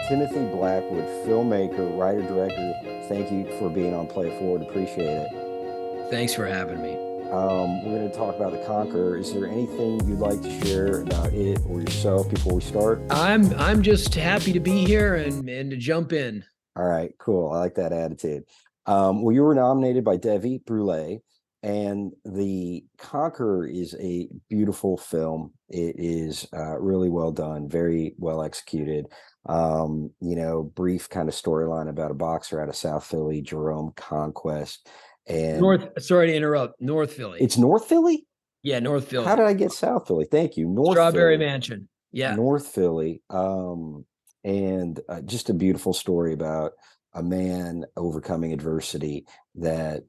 Timothy Blackwood, filmmaker, writer, director. Thank you for being on Play It Forward. Appreciate it. Thanks for having me. We're going to talk about the Conqueror. Is there anything you'd like to share about it or yourself before we start? I'm just happy to be here and to jump in. All right, cool. I like that attitude. Well, you were nominated by Devi Brule, and The Conqueror is a beautiful film. It is really well done, very well executed. Brief kind of storyline about a boxer out of South Philly, Jerome Conquest, and Sorry to interrupt. North Philly. it's North Philly. Yeah, North How Philly. did I get South Philly? Thank you, North Strawberry Philly. Mansion. Yeah. North Philly, and just a beautiful story about a man overcoming adversity that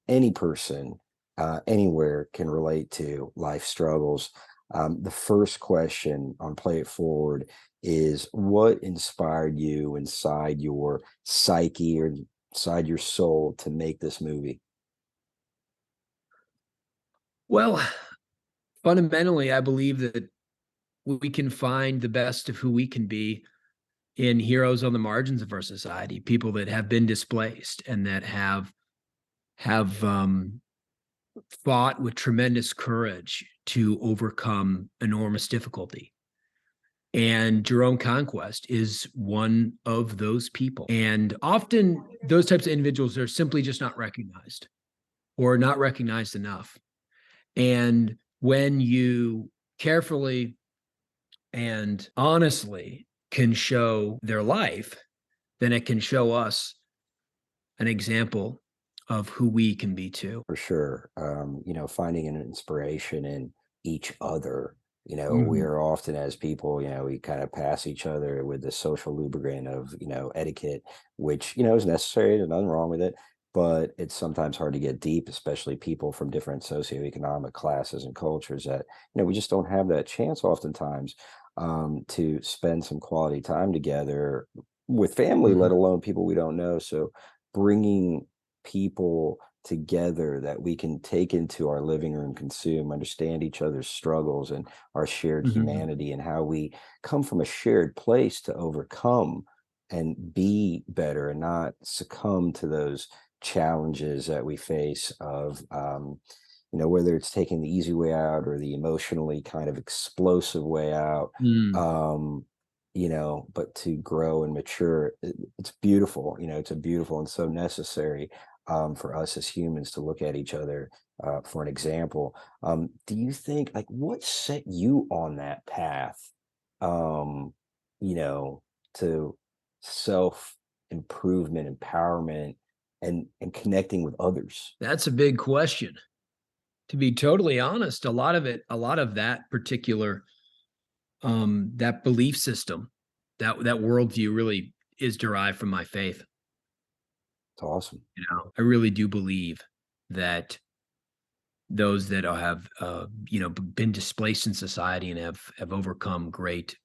any person anywhere can relate to life struggles. The first question on Play It Forward is what inspired you inside your psyche or inside your soul to make this movie? Well, fundamentally, I believe that we can find the best of who we can be in heroes on the margins of our society, people that have been displaced and that have fought with tremendous courage to overcome enormous difficulty. And Jerome Conquest is one of those people. And often those types of individuals are simply just not recognized or not recognized enough. And when you carefully and honestly can show their life, then it can show us an example of who we can be too. For sure. Finding an inspiration in each other. We Mhm. are often as people, we kind of pass each other with the social lubricant of, etiquette, which, is necessary. There's nothing wrong with it. But it's sometimes hard to get deep, especially people from different socioeconomic classes and cultures that, we just don't have that chance oftentimes to spend some quality time together with family, let Mhm. alone people we don't know. So bringing people together that we can take into our living room, consume, understand each other's struggles and our shared Mhm. humanity, and how we come from a shared place to overcome and be better and not succumb to those challenges that we face of whether it's taking the easy way out or the emotionally kind of explosive way out. Mm. um but to grow and mature, it's beautiful. It's a beautiful and so necessary for us as humans to look at each other for an example. Do you think, like, what set you on that path, um, you know, to self improvement, empowerment, and connecting with others? That's a big question. To be totally honest, a lot of that particular that belief system, that worldview really is derived from my faith. It's awesome. I really do believe that those that have been displaced in society and have overcome great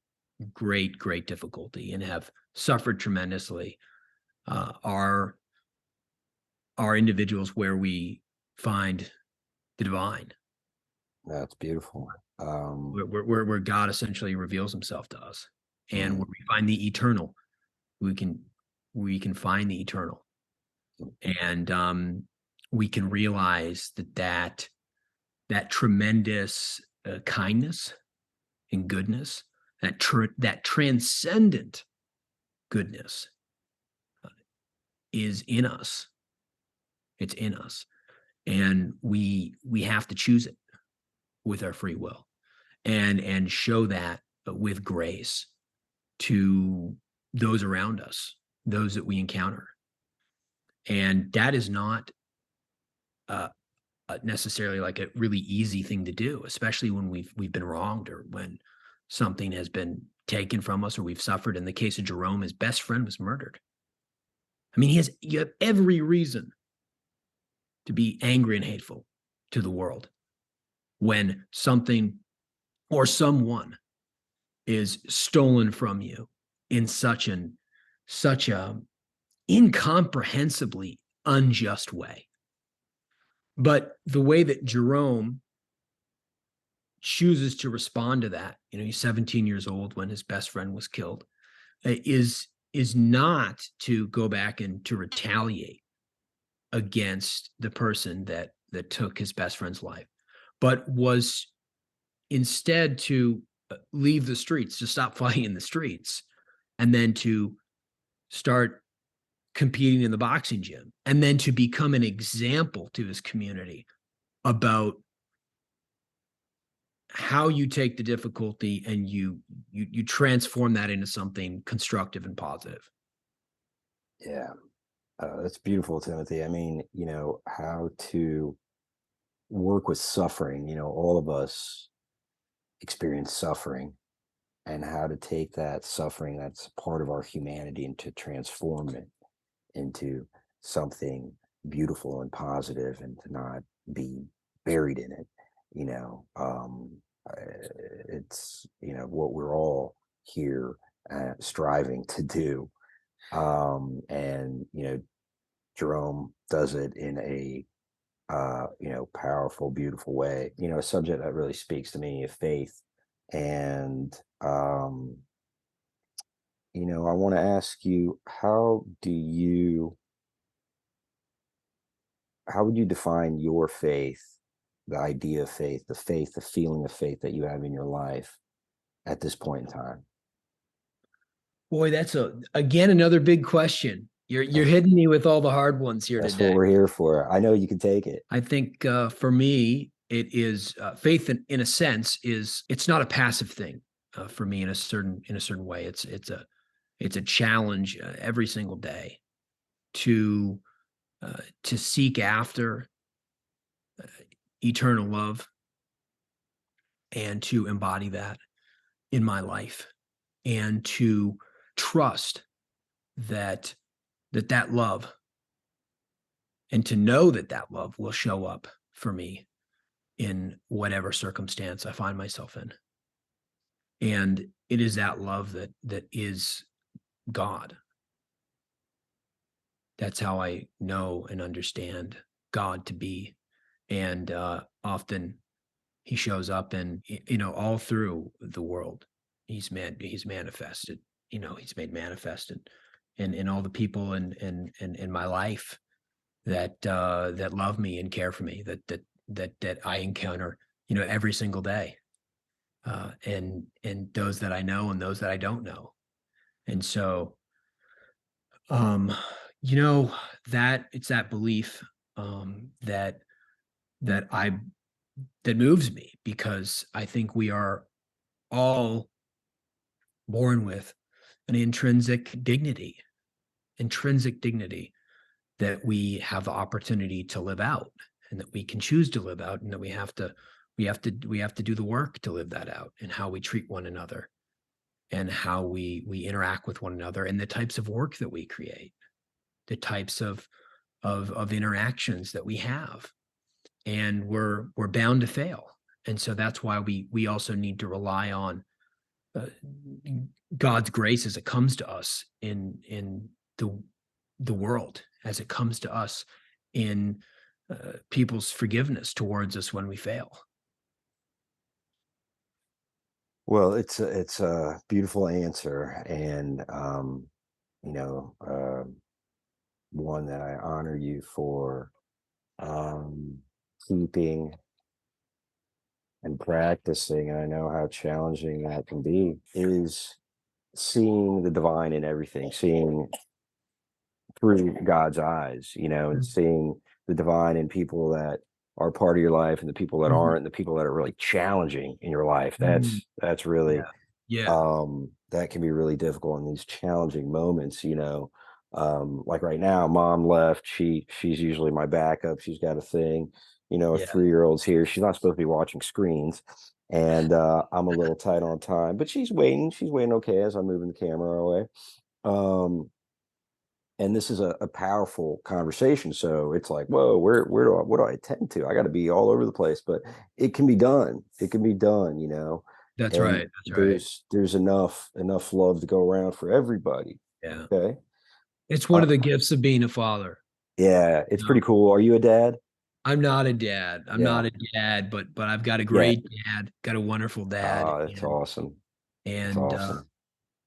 difficulty and have suffered tremendously are individuals where we find the divine, That's beautiful. where God essentially reveals himself to us, and mm, where we find the eternal. We can we can find the eternal, and we can realize that tremendous kindness and goodness, that transcendent goodness is in us. It's in us, and we have to choose it with our free will, and show that with grace to those around us, those that we encounter. And that is not uh, necessarily like a really easy thing to do, especially when we've been wronged or when something has been taken from us or we've suffered. In the case of Jerome, his best friend was murdered. I mean, you have every reason to be angry and hateful to the world when something or someone is stolen from you in such a incomprehensibly unjust way. But the way that Jerome chooses to respond to that, he's 17 years old when his best friend was killed, is is not to go back and to retaliate against the person that took his best friend's life, but was instead to leave the streets, to stop fighting in the streets, and then to start competing in the boxing gym, and then to become an example to his community about how you take the difficulty and you transform that into something constructive and positive. Yeah. That's beautiful, Timothy. I mean, how to work with suffering. All of us experience suffering, and how to take that suffering that's part of our humanity and to transform it into something beautiful and positive, and to not be buried in it. You know, um, it's what we're all here striving to do. And Jerome does it in a powerful, beautiful way. A subject that really speaks to me of faith. And I want to ask you, how would you define your faith, the idea of faith, the feeling of faith that you have in your life at this point in time? Boy, that's again another big question. You're That's hitting me with all the hard ones here that's today. what we're here for. I know you can take it. I think for me, it is faith in a sense is it's not a passive thing for me in a certain way. It's a challenge every single day to to seek after eternal love and to embody that in my life and to trust that that love and to know that that love will show up for me in whatever circumstance I find myself in. And it is that love that is God. That's how I know and understand God to be. And often he shows up and all through the world. He's manifested. He's made manifested in all the people in my life that love me and care for me, that I encounter, every single day, and those that I know and those that I don't know. And so, um, you know, that it's that belief that that I that moves me because I think we are all born with an intrinsic dignity that we have the opportunity to live out and that we can choose to live out and that we have to do the work to live that out and how we treat one another and how we interact with one another and the types of work that we create, the types of interactions that we have. And we're bound to fail. And so that's why we also need to rely on uh, God's grace as it comes to us in the world, as it comes to us in people's forgiveness towards us when we fail. Well, it's a beautiful answer, and you know, uh, one that I honor you for um, keeping and practicing. And I know how challenging that can be. Is seeing the divine in everything, seeing through God's eyes, and seeing the divine in people that are part of your life and the people that Mhm. aren't, and the people that are really challenging in your life. Mhm. That's really Yeah. Yeah. that can be really difficult in these challenging moments. Like right now, mom left. She's usually my backup. She's got a thing. A Yeah. 3-year-old's here. She's not supposed to be watching screens. And I'm a little tight on time, but she's waiting. She's waiting okay as I'm moving the camera away. Um, and this is a powerful conversation. So it's like, whoa, what do I attend to? I got to be all over the place, but it can be done. It can be done, That's and right. That's right. there's enough love to go around for everybody. Yeah. Okay. It's one Uh, of the gifts of being a father. yeah, it's No, pretty cool. Are you a dad? I'm not a dad. I'm not Yeah. a dad, but I've got a Yeah. great dad, got a wonderful dad, That's awesome. That's and awesome.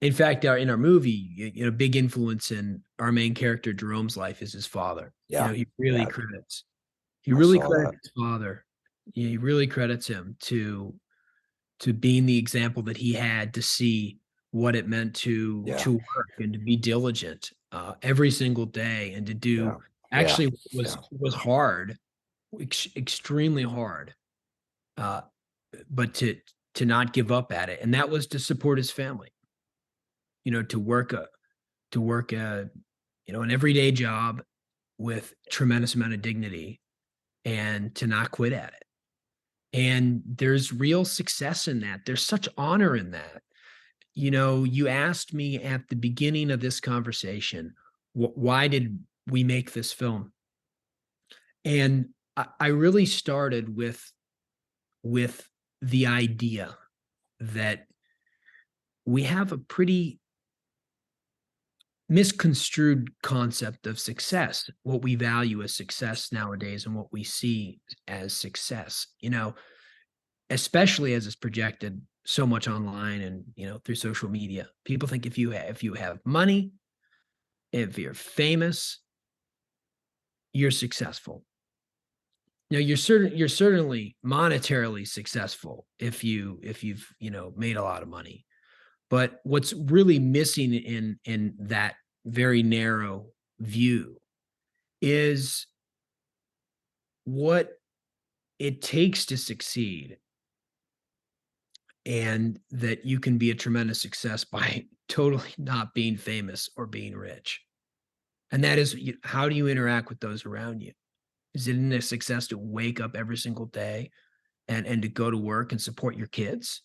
In fact, in our movie, big influence in our main character Jerome's life is his father. Yeah, He really yeah, credits he I really saw credits that. his father. He really credits him to being the example that he had to see what it meant Yeah, to work and to be diligent every single day and to do yeah, yeah, actually yeah, was hard, extremely hard, uh, but to not give up at it, and that was to support his family. To work a an everyday job with tremendous amount of dignity and to not quit at it. And there's real success in that. There's such honor in that. You asked me at the beginning of this conversation, why did we make this film? And I really started with the idea that we have a pretty misconstrued concept of success, what we value as success nowadays and what we see as success, especially as it's projected so much online and through social media. People think if you have money, if you're famous, you're successful. You're certainly monetarily successful if you've made a lot of money. But what's really missing in that very narrow view is what it takes to succeed, and that you can be a tremendous success by totally not being famous or being rich. And that is, how do you interact with those around you? Is it in a success to wake up every single day and to go to work and support your kids,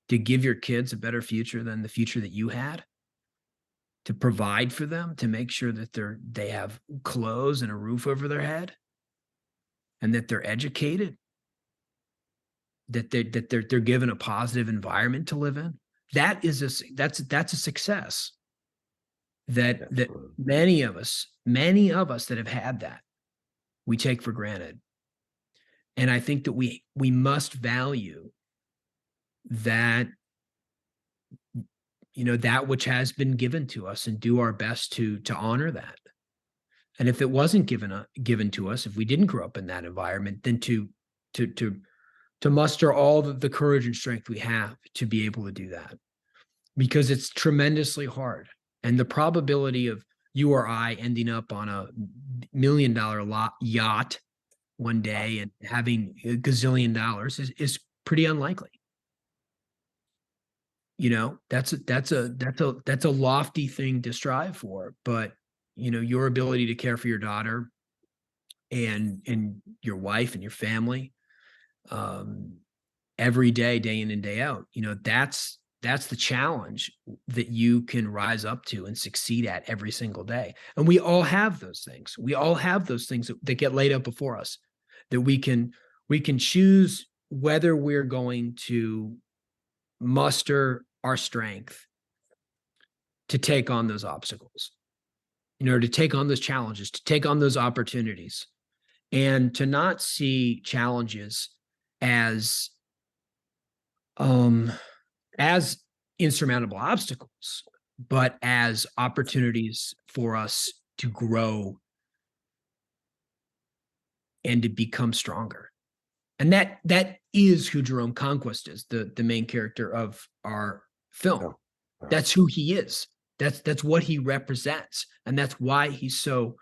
to give your kids a better future than the future that you had, to provide for them, to make sure that they have clothes and a roof over their head, and that they're educated, that they're given a positive environment to live in? That's a success that absolutely. many of us that have had that, we take for granted. And I think that we must value that, that which has been given to us, and do our best to honor that. And if it wasn't given to us, if we didn't grow up in that environment, then to to to muster all the courage and strength we have to be able to do that, because it's tremendously hard. And the probability of you or I ending up on a $1 million yacht one day and having a gazillion dollars is pretty unlikely. That's a lofty thing to strive for, but your ability to care for your daughter and your wife and your family, um, every day in and day out, that's the challenge that you can rise up to and succeed at every single day. And we all have those things. We all have those things that get laid out before us, that we can choose whether we're going to muster our strength to take on those obstacles, to take on those challenges, to take on those opportunities, and to not see challenges as um as insurmountable obstacles, but as opportunities for us to grow and to become stronger. And that is who Jerome Conquest is, the main character of our film. Yeah, yeah, That's who he is. That's what he represents. And that's why he's so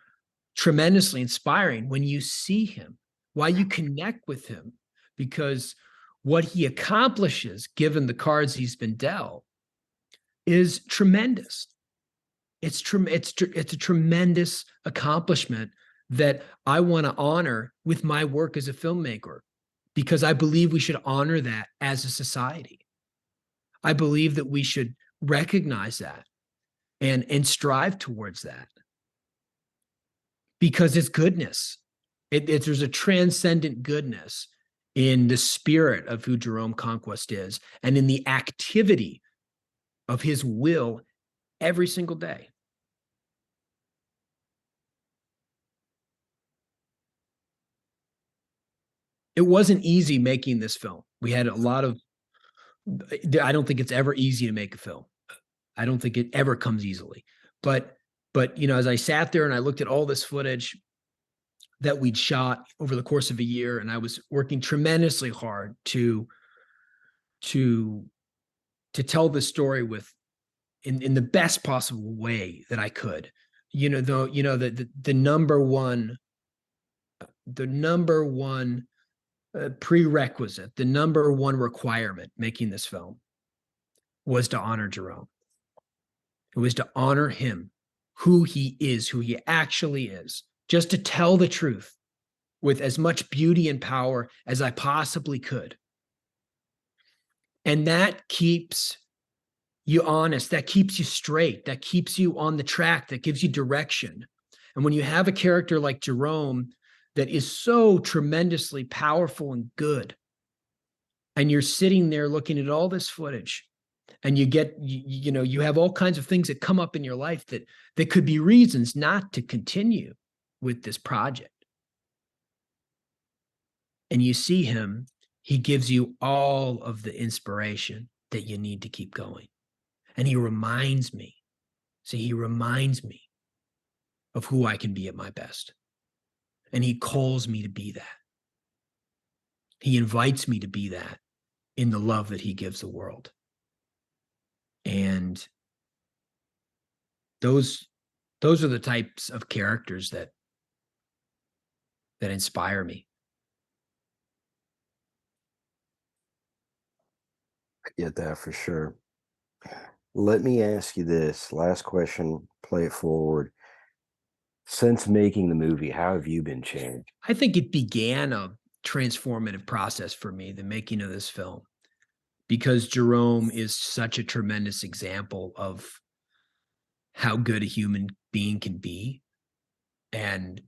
tremendously inspiring when you see him, why you connect with him, because what he accomplishes, given the cards he's been dealt, is tremendous. It's a tremendous accomplishment that I want to honor with my work as a filmmaker, because I believe we should honor that as a society. I believe that we should recognize that and strive towards that, because it's goodness. There's a transcendent goodness in the spirit of who Jerome Conquest is, and in the activity of his will every single day. It wasn't easy making this film. We had a lot of, I don't think it's ever easy to make a film. I don't think it ever comes easily. But as I sat there and I looked at all this footage that we'd shot over the course of a year, and I was working tremendously hard to to tell the story with in the best possible way that I could. The number one prerequisite, the number one requirement making this film was to honor Jerome. It was to honor him, who he is, who he actually is, just to tell the truth with as much beauty and power as I possibly could. And that keeps you honest, that keeps you straight, that keeps you on the track, that gives you direction. And when you have a character like Jerome that is so tremendously powerful and good, and you're sitting there looking at all this footage, and you have all kinds of things that come up in your life that could be reasons not to continue with this project. And you see him, he gives you all of the inspiration that you need to keep going. And he reminds me of who I can be at my best. And he calls me to be that. He invites me to be that in the love that he gives the world. And those are the types of characters that inspire me. I get that for sure. Let me ask you this last question, play it forward. Since making the movie, how have you been changed? I think it began a transformative process for me, the making of this film, because Jerome is such a tremendous example of how good a human being can be, and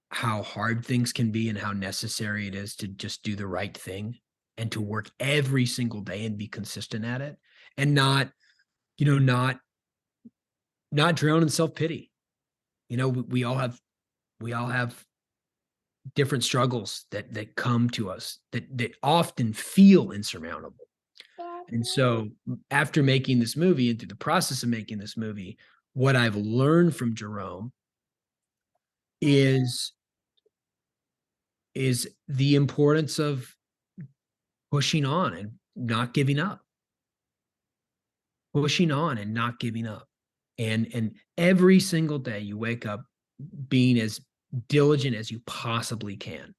how hard things can be, and how necessary it is to just do the right thing and to work every single day and be consistent at it, and not drown in self-pity. We all have different struggles that come to us that often feel insurmountable. And so after making this movie and through the process of making this movie, what I've learned from Jerome is the importance of pushing on and not giving up. Pushing on and not giving up. And every single day you wake up being as diligent as you possibly can.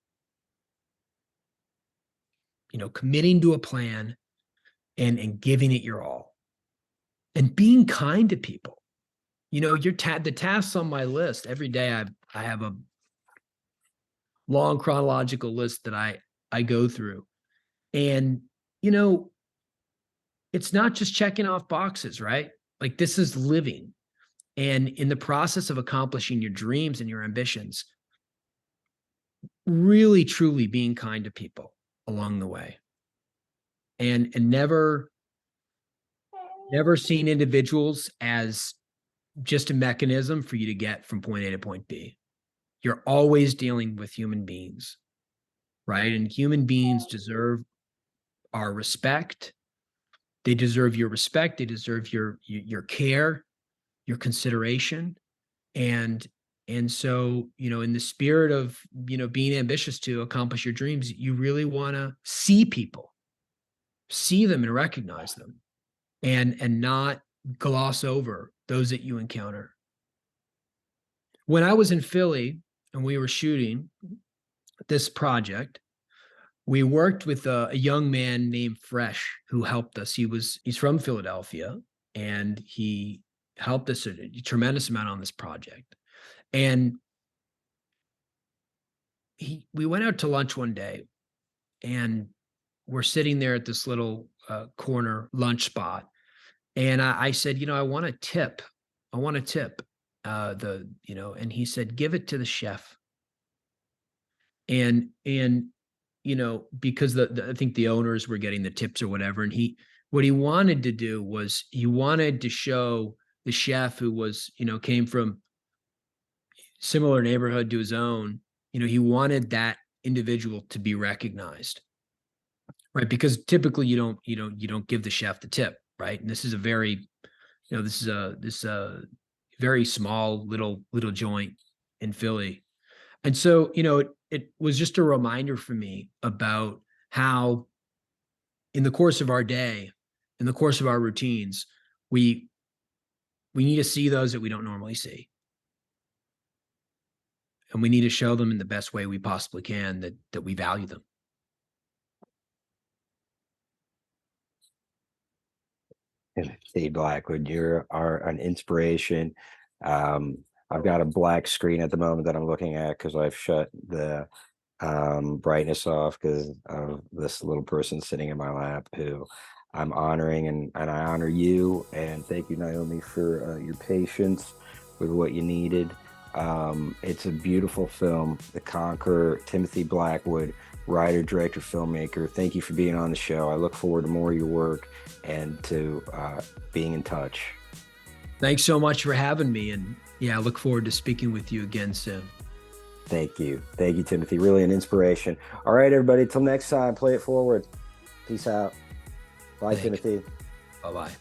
Committing to a plan and giving it your all. And being kind to people. The tasks on my list every day, I have a long chronological list that I go through. And it's not just checking off boxes, right? Like, this is living. And in the process of accomplishing your dreams and your ambitions, really truly being kind to people along the way. And never seeing individuals as just a mechanism for you to get from point A to point B. You're always dealing with human beings, right? And human beings deserve our respect. They deserve your respect. They deserve your care, your consideration. And so, in the spirit of, being ambitious to accomplish your dreams, you really want to see people, see them and recognize them, and not gloss over those that you encounter. When I was in Philly and we were shooting this project, we worked with a young man named Fresh who helped us. He's from Philadelphia, and he helped us a tremendous amount on this project. And we went out to lunch one day, and we're sitting there at this little corner lunch spot. And I said, I want a tip. And he said, give it to the chef. And because I think the owners were getting the tips or whatever. And what he wanted to do was he wanted to show the chef, who was, came from similar neighborhood to his own, he wanted that individual to be recognized, right? Because typically you don't give the chef the tip, right? And this is a very This is this very small little joint in Philly. And so, it was just a reminder for me about how in the course of our day, in the course of our routines, we we need to see those that we don't normally see. And we need to show them in the best way we possibly can that we value them. Timothy Blackwood, you are an inspiration. Um, I've got a black screen at the moment that I'm looking at because I've shut the brightness off because of this little person sitting in my lap who I'm honoring, and I honor you. And thank you, Naomi, for your patience with what you needed. It's a beautiful film, The Conqueror, Timothy Blackwood, writer, director, filmmaker. Thank you for being on the show. I look forward to more of your work and to being in touch. Thanks so much for having me. And yeah, I look forward to speaking with you again soon. Thank you. Thank you, Timothy. Really an inspiration. All right, everybody. Till next time, play it forward. Peace out. Bye, Thanks. Timothy. Bye bye.